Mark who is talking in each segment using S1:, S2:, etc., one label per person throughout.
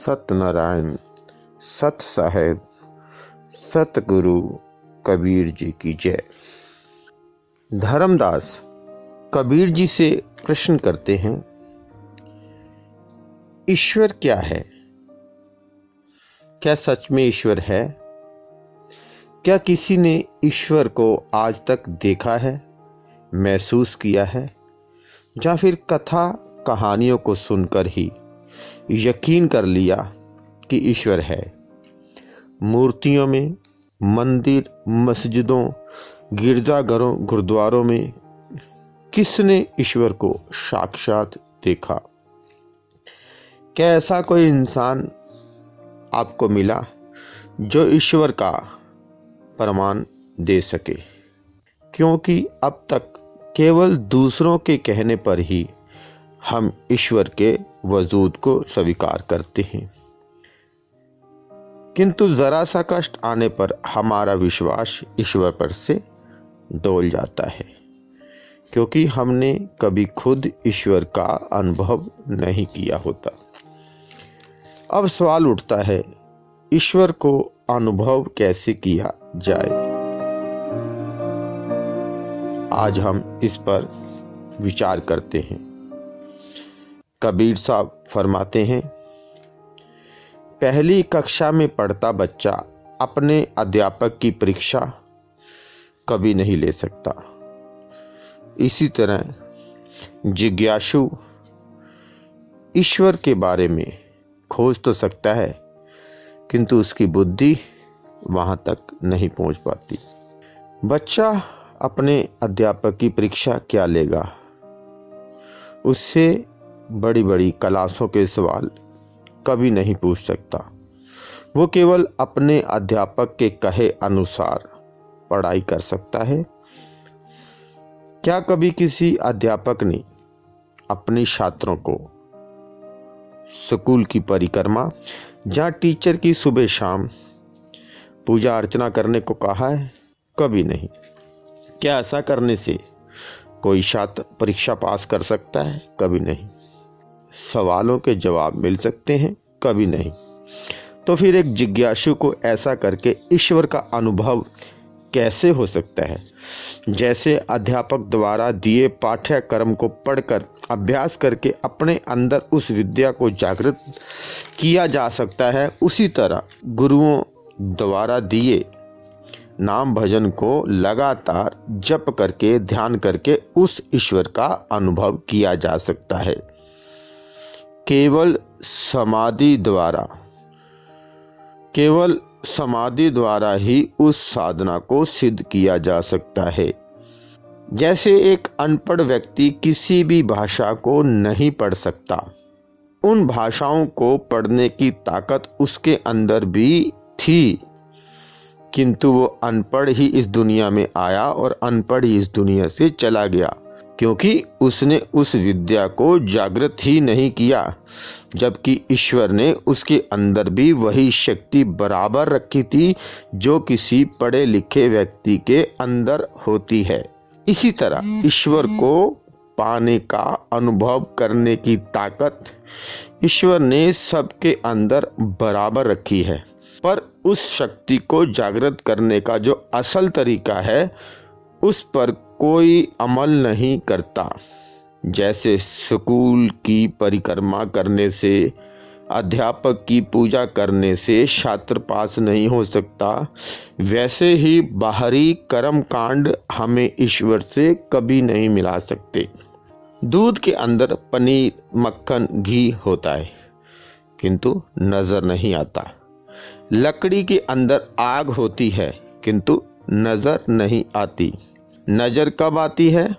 S1: सत्यनारायण सत साहेब सतगुरु कबीर जी की जय। धर्मदास कबीर जी से प्रश्न करते हैं, ईश्वर क्या है? क्या सच में ईश्वर है? क्या किसी ने ईश्वर को आज तक देखा है, महसूस किया है, या फिर कथा कहानियों को सुनकर ही यकीन कर लिया कि ईश्वर है? मूर्तियों में, मंदिर, मस्जिदों, गिरजाघरों, गुरुद्वारों में किसने ईश्वर को साक्षात देखा? क्या ऐसा कोई इंसान आपको मिला जो ईश्वर का प्रमाण दे सके? क्योंकि अब तक केवल दूसरों के कहने पर ही हम ईश्वर के वजूद को स्वीकार करते हैं, किंतु जरा सा कष्ट आने पर हमारा विश्वास ईश्वर पर से डोल जाता है, क्योंकि हमने कभी खुद ईश्वर का अनुभव नहीं किया होता। अब सवाल उठता है, ईश्वर को अनुभव कैसे किया जाए? आज हम इस पर विचार करते हैं। कबीर साहब फरमाते हैं, पहली कक्षा में पढ़ता बच्चा अपने अध्यापक की परीक्षा कभी नहीं ले सकता। इसी तरह जिज्ञासु ईश्वर के बारे में खोज तो सकता है, किंतु उसकी बुद्धि वहां तक नहीं पहुंच पाती। बच्चा अपने अध्यापक की परीक्षा क्या लेगा? उससे बड़ी बड़ी क्लासों के सवाल कभी नहीं पूछ सकता। वो केवल अपने अध्यापक के कहे अनुसार पढ़ाई कर सकता है। क्या कभी किसी अध्यापक ने अपने छात्रों को स्कूल की परिक्रमा या टीचर की सुबह शाम पूजा अर्चना करने को कहा है? कभी नहीं। क्या ऐसा करने से कोई छात्र परीक्षा पास कर सकता है? कभी नहीं। सवालों के जवाब मिल सकते हैं? कभी नहीं। तो फिर एक जिज्ञासु को ऐसा करके ईश्वर का अनुभव कैसे हो सकता है? जैसे अध्यापक द्वारा दिए पाठ्यक्रम को पढ़कर अभ्यास करके अपने अंदर उस विद्या को जागृत किया जा सकता है, उसी तरह गुरुओं द्वारा दिए नाम भजन को लगातार जप करके, ध्यान करके उस ईश्वर का अनुभव किया जा सकता है। केवल समाधि द्वारा ही उस साधना को सिद्ध किया जा सकता है। जैसे एक अनपढ़ व्यक्ति किसी भी भाषा को नहीं पढ़ सकता, उन भाषाओं को पढ़ने की ताकत उसके अंदर भी थी, किंतु वो अनपढ़ ही इस दुनिया में आया और अनपढ़ ही इस दुनिया से चला गया, क्योंकि उसने उस विद्या को जागृत ही नहीं किया। जबकि ईश्वर ने उसके अंदर भी वही शक्ति बराबर रखी थी जो किसी पढ़े लिखे व्यक्ति के अंदर होती है। इसी तरह ईश्वर को पाने का, अनुभव करने की ताकत ईश्वर ने सबके अंदर बराबर रखी है, पर उस शक्ति को जागृत करने का जो असल तरीका है, उस पर कोई अमल नहीं करता। जैसे स्कूल की परिक्रमा करने से, अध्यापक की पूजा करने से छात्र पास नहीं हो सकता, वैसे ही बाहरी कर्म कांड हमें ईश्वर से कभी नहीं मिला सकते। दूध के अंदर पनीर, मक्खन, घी होता है, किंतु नजर नहीं आता। लकड़ी के अंदर आग होती है, किंतु नजर नहीं आती। नजर कब आती है?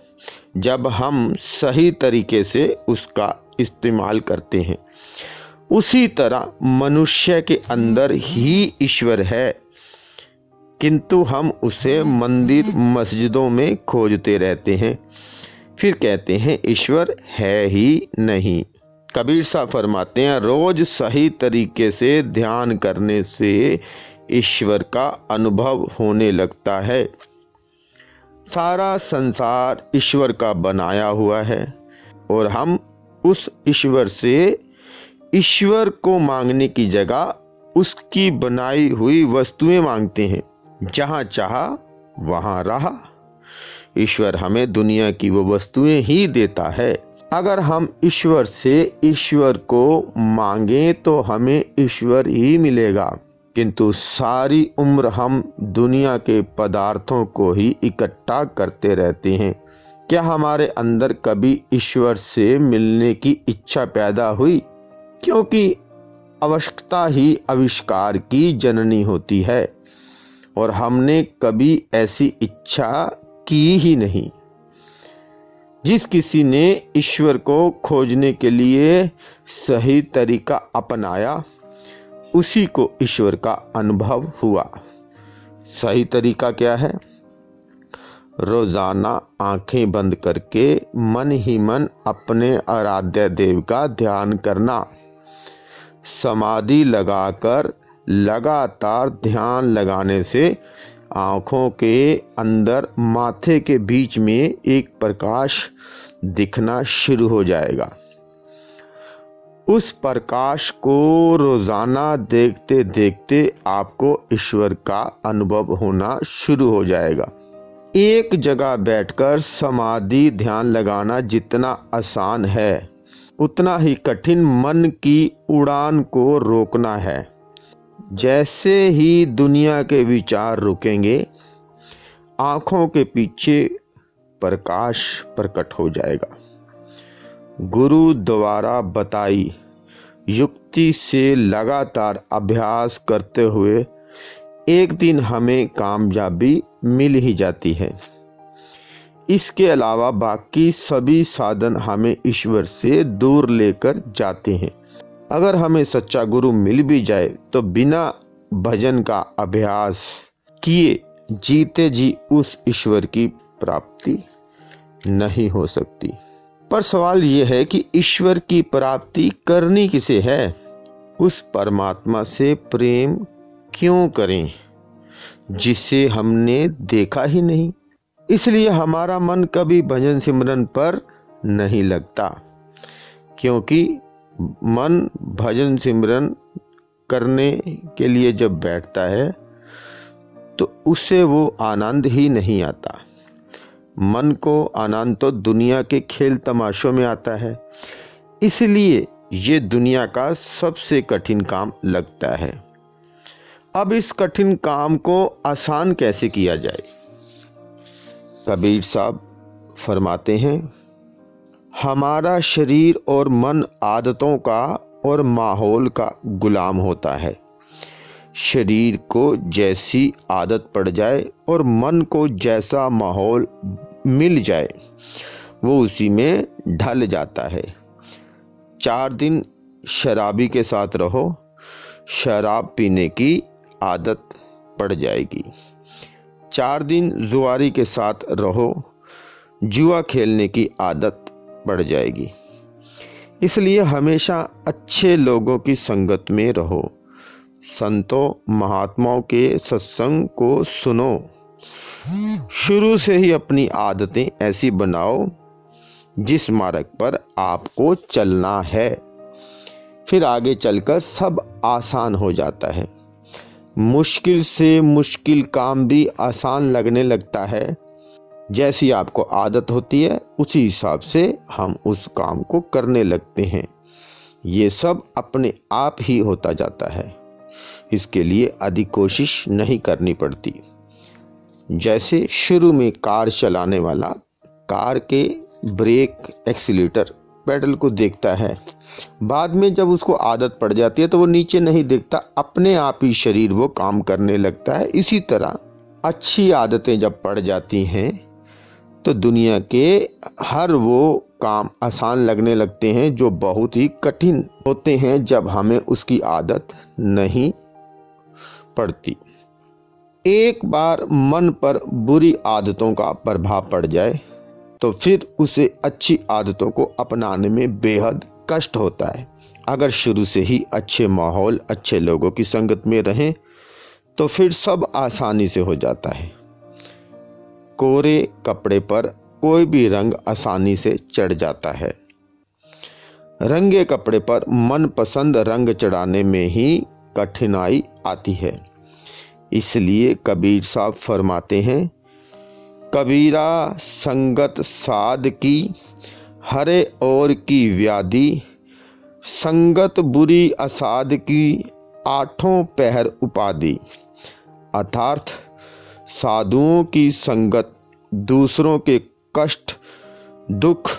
S1: जब हम सही तरीके से उसका इस्तेमाल करते हैं। उसी तरह मनुष्य के अंदर ही ईश्वर है, किंतु हम उसे मंदिर, मस्जिदों में खोजते रहते हैं, फिर कहते हैं ईश्वर है ही नहीं। कबीर साहब फरमाते हैं, रोज सही तरीके से ध्यान करने से ईश्वर का अनुभव होने लगता है। सारा संसार ईश्वर का बनाया हुआ है और हम उस ईश्वर से ईश्वर को मांगने की जगह उसकी बनाई हुई वस्तुएं मांगते हैं। जहां चाहा वहां रहा। ईश्वर हमें दुनिया की वो वस्तुएं ही देता है। अगर हम ईश्वर से ईश्वर को मांगे तो हमें ईश्वर ही मिलेगा, किंतु सारी उम्र हम दुनिया के पदार्थों को ही इकट्ठा करते रहते हैं। क्या हमारे अंदर कभी ईश्वर से मिलने की इच्छा पैदा हुई? क्योंकि आवश्यकता ही आविष्कार की जननी होती है और हमने कभी ऐसी इच्छा की ही नहीं। जिस किसी ने ईश्वर को खोजने के लिए सही तरीका अपनाया, उसी को ईश्वर का अनुभव हुआ। सही तरीका क्या है? रोजाना आंखें बंद करके मन ही मन अपने आराध्य देव का ध्यान करना। समाधि लगाकर लगातार ध्यान लगाने से आंखों के अंदर माथे के बीच में एक प्रकाश दिखना शुरू हो जाएगा। उस प्रकाश को रोजाना देखते देखते आपको ईश्वर का अनुभव होना शुरू हो जाएगा। एक जगह बैठकर समाधि ध्यान लगाना जितना आसान है, उतना ही कठिन मन की उड़ान को रोकना है। जैसे ही दुनिया के विचार रुकेंगे, आंखों के पीछे प्रकाश प्रकट हो जाएगा। गुरु द्वारा बताई युक्ति से लगातार अभ्यास करते हुए एक दिन हमें कामयाबी मिल ही जाती है। इसके अलावा बाकी सभी साधन हमें ईश्वर से दूर लेकर जाते हैं। अगर हमें सच्चा गुरु मिल भी जाए तो बिना भजन का अभ्यास किए जीते जी उस ईश्वर की प्राप्ति नहीं हो सकती। पर सवाल यह है कि ईश्वर की प्राप्ति करनी किसे है? उस परमात्मा से प्रेम क्यों करें जिसे हमने देखा ही नहीं? इसलिए हमारा मन कभी भजन सिमरन पर नहीं लगता, क्योंकि मन भजन सिमरन करने के लिए जब बैठता है तो उसे वो आनंद ही नहीं आता। मन को आनंद तो दुनिया के खेल तमाशों में आता है। इसलिए ये दुनिया का सबसे कठिन काम लगता है। अब इस कठिन काम को आसान कैसे किया जाए? कबीर साहब फरमाते हैं, हमारा शरीर और मन आदतों का और माहौल का गुलाम होता है। शरीर को जैसी आदत पड़ जाए और मन को जैसा माहौल मिल जाए, वो उसी में ढल जाता है। 4 दिन शराबी के साथ रहो, शराब पीने की आदत पड़ जाएगी। 4 दिन जुआरी के साथ रहो, जुआ खेलने की आदत पड़ जाएगी। इसलिए हमेशा अच्छे लोगों की संगत में रहो। संतों महात्माओं के सत्संग को सुनो। शुरू से ही अपनी आदतें ऐसी बनाओ जिस मार्ग पर आपको चलना है। फिर आगे चलकर सब आसान हो जाता है। मुश्किल से मुश्किल काम भी आसान लगने लगता है। जैसी आपको आदत होती है उसी हिसाब से हम उस काम को करने लगते हैं। ये सब अपने आप ही होता जाता है। इसके लिए अधिक कोशिश नहीं करनी पड़ती। जैसे शुरू में कार चलाने वाला कार के ब्रेक, एक्सीलेटर, पेडल को देखता है, बाद में जब उसको आदत पड़ जाती है तो वो नीचे नहीं देखता, अपने आप ही शरीर वो काम करने लगता है। इसी तरह अच्छी आदतें जब पड़ जाती हैं तो दुनिया के हर वो काम आसान लगने लगते हैं जो बहुत ही कठिन होते हैं जब हमें उसकी आदत नहीं पड़ती। एक बार मन पर बुरी आदतों का प्रभाव पड़ जाए तो फिर उसे अच्छी आदतों को अपनाने में बेहद कष्ट होता है। अगर शुरू से ही अच्छे माहौल, अच्छे लोगों की संगत में रहें तो फिर सब आसानी से हो जाता है। कोरे कपड़े पर कोई भी रंग आसानी से चढ़ जाता है। रंगे कपड़े पर मनपसंद रंग चढ़ाने में ही कठिनाई आती है। इसलिए कबीर साहब फरमाते हैं, कबीरा संगत साध की, हरे और की व्याधि, संगत बुरी असाध की, आठों पहर उपाधि। अर्थात साधुओं की संगत दूसरों के कष्ट दुख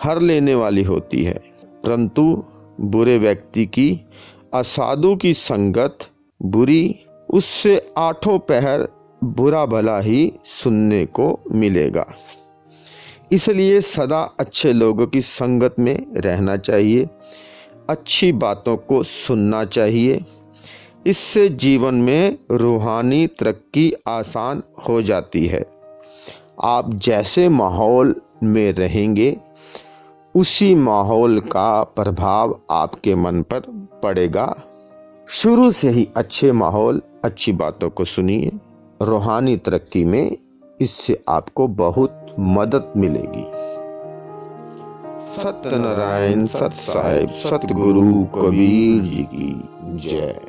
S1: हर लेने वाली होती है, परंतु बुरे व्यक्ति की, असाधु की संगत बुरी, उससे आठों पहर बुरा भला ही सुनने को मिलेगा। इसलिए सदा अच्छे लोगों की संगत में रहना चाहिए, अच्छी बातों को सुनना चाहिए। इससे जीवन में रूहानी तरक्की आसान हो जाती है। आप जैसे माहौल में रहेंगे, उसी माहौल का प्रभाव आपके मन पर पड़ेगा। शुरू से ही अच्छे माहौल, अच्छी बातों को सुनिए। रूहानी तरक्की में इससे आपको बहुत मदद मिलेगी। सत्यनारायण सत साहिब सतगुरु कबीर जी की जय।